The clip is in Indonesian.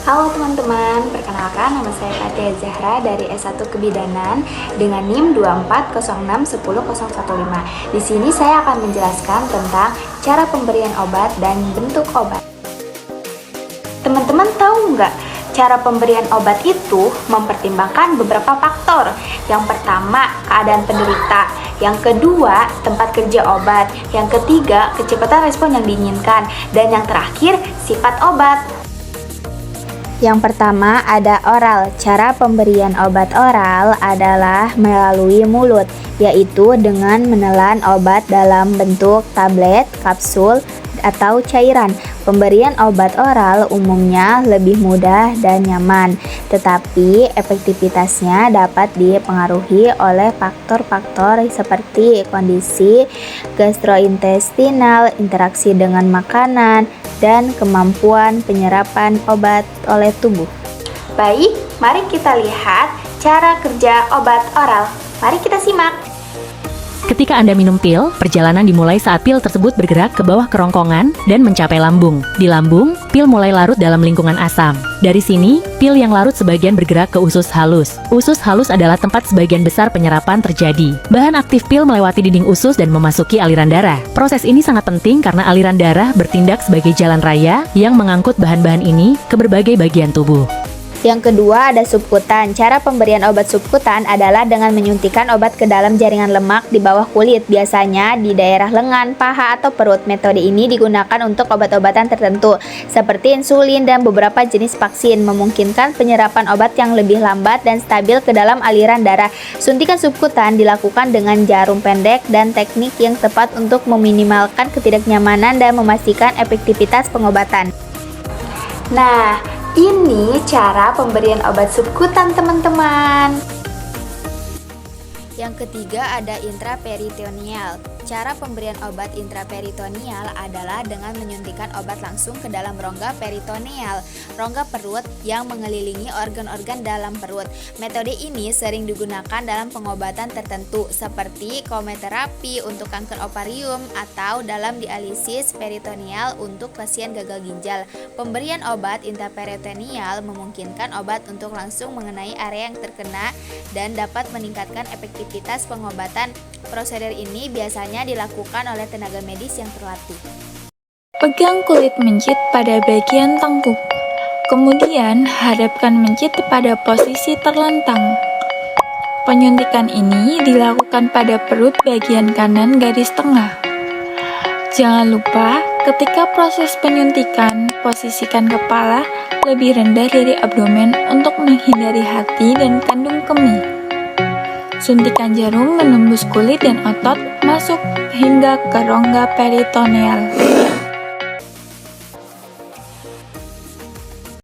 Halo teman-teman, perkenalkan nama saya Fatia Zahra dari S1 Kebidanan dengan NIM 240610115. Di sini saya akan menjelaskan tentang cara pemberian obat dan bentuk obat. Teman-teman tahu nggak? Cara pemberian obat itu mempertimbangkan beberapa faktor. Yang pertama, keadaan penderita. Yang kedua, tempat kerja obat. Yang ketiga, kecepatan respon yang diinginkan. Dan yang terakhir, sifat obat. Yang pertama ada oral. Cara pemberian obat oral adalah melalui mulut, yaitu dengan menelan obat dalam bentuk tablet, kapsul, atau cairan. Pemberian obat oral umumnya lebih mudah dan nyaman, tetapi efektivitasnya dapat dipengaruhi oleh faktor-faktor seperti kondisi gastrointestinal, interaksi dengan makanan, dan kemampuan penyerapan obat oleh tubuh. Baik, mari kita lihat cara kerja obat oral. Mari kita simak. Ketika Anda minum pil, perjalanan dimulai saat pil tersebut bergerak ke bawah kerongkongan dan mencapai lambung. Di lambung, pil mulai larut dalam lingkungan asam. Dari sini, pil yang larut sebagian bergerak ke usus halus. Usus halus adalah tempat sebagian besar penyerapan terjadi. Bahan aktif pil melewati dinding usus dan memasuki aliran darah. Proses ini sangat penting karena aliran darah bertindak sebagai jalan raya yang mengangkut bahan-bahan ini ke berbagai bagian tubuh. Yang kedua ada subkutan. Cara pemberian obat subkutan adalah dengan menyuntikkan obat ke dalam jaringan lemak di bawah kulit, biasanya di daerah lengan, paha, atau perut. Metode ini digunakan untuk obat-obatan tertentu, seperti insulin dan beberapa jenis vaksin, memungkinkan penyerapan obat yang lebih lambat dan stabil ke dalam aliran darah. Suntikan subkutan dilakukan dengan jarum pendek dan teknik yang tepat untuk meminimalkan ketidaknyamanan dan memastikan efektivitas pengobatan. Nah, ini cara pemberian obat subkutan, teman-teman. Yang ketiga ada intraperitoneal. Cara pemberian obat intraperitoneal adalah dengan menyuntikkan obat langsung ke dalam rongga peritoneal, rongga perut yang mengelilingi organ-organ dalam perut. Metode ini sering digunakan dalam pengobatan tertentu seperti kemoterapy untuk kanker ovarium atau dalam dialisis peritoneal untuk pasien gagal ginjal. Pemberian obat intraperitoneal memungkinkan obat untuk langsung mengenai area yang terkena dan dapat meningkatkan efektivitas pengobatan. Prosedur ini biasanya dilakukan oleh tenaga medis yang terlatih. Pegang kulit mencit pada bagian tengkuk. Kemudian hadapkan mencit pada posisi terlentang. Penyuntikan ini dilakukan pada perut bagian kanan garis tengah. Jangan lupa, ketika proses penyuntikan, posisikan kepala lebih rendah dari abdomen untuk menghindari hati dan kandung kemih. Suntikan jarum menembus kulit dan otot masuk hingga ke rongga peritoneal.